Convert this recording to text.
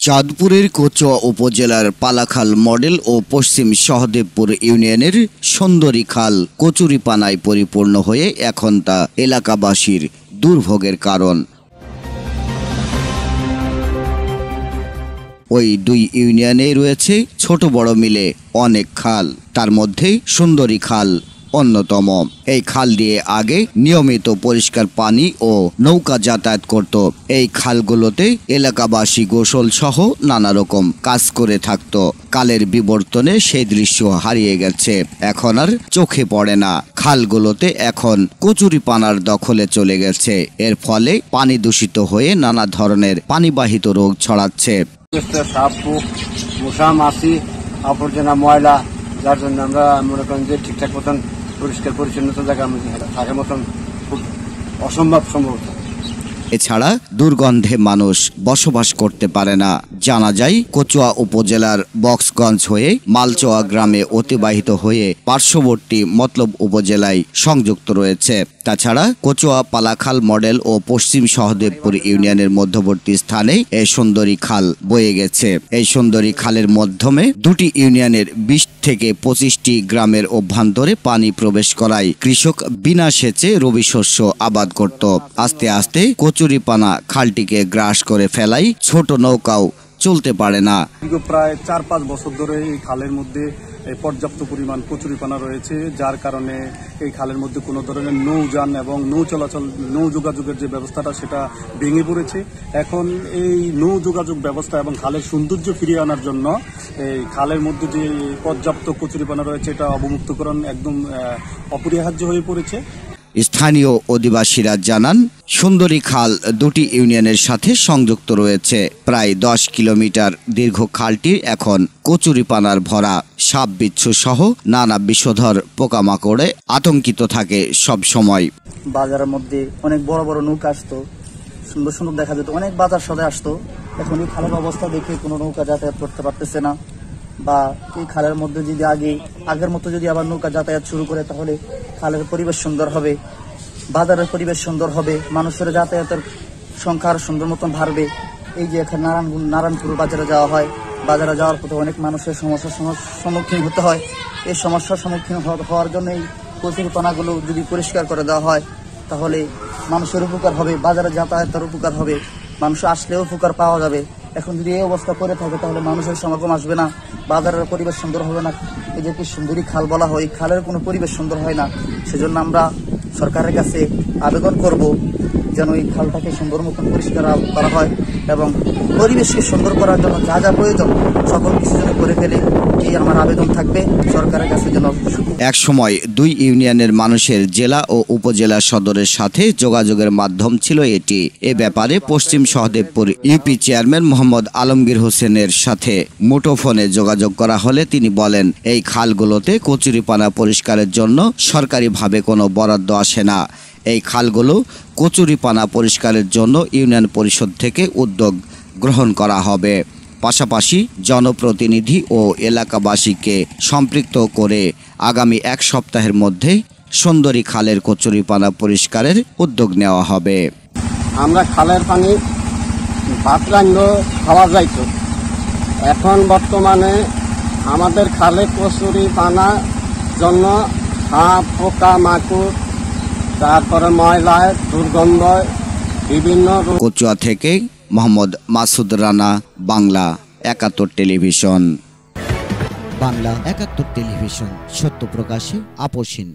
চাঁদপুরের কচুয়া উপজেলার পালাখাল মডেল ও পশ্চিম সহদেবপুর ইউনিয়নের সুন্দরী খাল কচুরিপানায় পরিপূর্ণ হয়ে এখন তা এলাকাবাসীর দুর্ভোগের কারণ। ওই দুই ইউনিয়নে রয়েছে ছোট বড় মিলে অনেক খাল, তার মধ্যে সুন্দরী খাল অন্যতম। এই খাল দিয়ে আগে নিয়মিত পরিষ্কার পানি ও নৌকা যাতায়াত করত। এই খালগুলোতে এলাকাবাসী গোসল সহ নানা রকম কাজ করে থাকত। কালের বিবর্তনে সেই দৃশ্য হারিয়ে গেছে, এখন আর চোখে পড়ে না। খালগুলোতে এখন কচুরিপানার দখলে চলে গেছে। এর ফলে পানি দূষিত হয়ে নানা ধরনের পানিবাহিত রোগ ছড়াচ্ছে। মশা মাছি আবর্জনা ময়লা, যার জন্য আমরা মনে করেন যে ঠিকঠাক মতন পরিষ্কার পরিচ্ছন্নতা জায়গা থাকার মতন খুব সম্ভব। এছাড়া দুর্গন্ধে মানুষ বসবাস করতে পারে না। জানা যায় কচুয়া উপজেলার বক্সগঞ্জ হয়ে মালচোয়া গ্রামে অতিবাহিত হয়ে পার্শ্ববর্তী মতলব উপজেলায় সংযুক্ত রয়েছে। তাছাড়া কচুয়া পালাখাল মডেল ও পশ্চিম সহদেবপুর ইউনিয়নের মধ্যবর্তী স্থানে এই সুন্দরী খাল বয়ে গেছে। এই সুন্দরী খালের মাধ্যমে দুটি ইউনিয়নের 20 থেকে 25টি গ্রামের অভ্যন্তরে পানি প্রবেশ করায় কৃষক বিনা সেচে রবি শস্য আবাদ করত। আস্তে আস্তে কচুরিপানা খালটিকে গ্রাস করে ফেলাই ছোট নৌকাও চলতে পারে না। প্রায় 4-5 বছর ধরে এই খালের মধ্যে পর্যাপ্ত পরিমাণ কচুরিপানা রয়েছে, যার কারণে এই খালের মধ্যে কোনো ধরনের নৌযান এবং নৌ যোগাযোগের যে ব্যবস্থাটা সেটা ভেঙে পড়েছে। এখন এই নৌ যোগাযোগ ব্যবস্থা এবং খালের সৌন্দর্য ফিরিয়ে আনার জন্য এই খালের মধ্যে যে পর্যাপ্ত কচুরিপানা রয়েছে এটা অবমুক্তকরণ একদম অপরিহার্য হয়ে পড়েছে। স্থানীয় অধিবাসীরা জানান, সুন্দরী খাল দুটি ইউনিয়নের সাথে সংযুক্ত রয়েছে। প্রায় 10 কিলোমিটার দীর্ঘ খালটি এখন কচুরিপানার ভরা। সাপ বিচ্ছু সহ নানা বিষধর পোকামাকড়ে আতঙ্কিত থাকে সব সময়। বাজারের মধ্যে অনেক বড় বড় নৌকা আসতো, সুন্দর সুন্দর দেখা যেত, অনেক বাজার সদায় আসতো। এখন এই খালের অবস্থা দেখে কোনো নৌকা যাতায়াত করতে পারতেছে না। বা এই খালের মধ্যে যদি আগের মতো যদি আবার নৌকা যাতায়াত শুরু করে, তাহলে খালের পরিবেশ সুন্দর হবে, বাজারের পরিবেশ সুন্দর হবে, মানুষের যাতায়াতের সংখ্যা আরো সুন্দর মতন বাড়বে। এই যে এখানে নারায়ণপুর বাজারে যাওয়া হয়, বাজারে যাওয়ার পথে অনেক মানুষের সমস্যার সম্মুখীন হতে হয়। এই সমস্যার সম্মুখীন হওয়ার জন্য এই কচুরিপানাগুলো যদি পরিষ্কার করে দেওয়া হয়, তাহলে মানুষের উপকার হবে, বাজারে যাতায়াতের উপকার হবে, মানুষ আসলেও উপকার পাওয়া যাবে। এখন যদি এই অবস্থা করে থাকে তাহলে মানুষের সমাগম আসবে না, বাজারের পরিবেশ সুন্দর হবে না। এই যে কি সুন্দরী খাল বলা হয়, খালের কোনো পরিবেশ সুন্দর হয় না। সেজন্য আমরা সরকারের কাছে আবেদন করব যেন এই খালটাকে সুন্দর মতন পরিষ্কার করা হয় এবং পরিবেশকে সুন্দর করার জন্য যা যা প্রয়োজন সকল কিছু যেন করে ফেলে, এই আমার আবেদন থাকবে সরকারের কাছে। যেন এক সময় দুই ইউনিয়নের মানুষের জেলা ও উপজেলা সদরের সাথে যোগাযোগের মাধ্যম ছিল এটি। এ ব্যাপারে পশ্চিম সহদেবপুর ইউপি চেয়ারম্যান মোহাম্মদ আলমগীর হোসেনের সাথে মুঠোফোনে যোগাযোগ করা হলে তিনি বলেন, এই খালগুলোতে কচুরিপানা পরিষ্কারের জন্য সরকারিভাবে কোনো বরাদ্দ আসে না। এই খালগুলো কচুরিপানা পরিষ্কারের জন্য ইউনিয়ন পরিষদ থেকে উদ্যোগ গ্রহণ করা হবে। পাশাপাশি জনপ্রতিনিধি ও এলাকাবাসীকে সম্পৃক্ত করে আগামী 1 সপ্তাহের মধ্যে সুন্দরী খালের কচুরিপানা পরিষ্কারের উদ্যোগ নেওয়া হবে। আমরা খালের পানি ভাত রান্না খাওয়া যাইত, এখন বর্তমানে আমাদের খালে কচুরিপানার জন্য সাপ পোকা মাকুড়, তারপরে ময়লায় দুর্গন্ধ বিভিন্ন। কচুয়া থেকে মোহাম্মদ মাসুদ রানা, বাংলা 71 টেলিভিশন। বাংলা 71 টেলিভিশন, সত্য প্রকাশে আপোষহীন।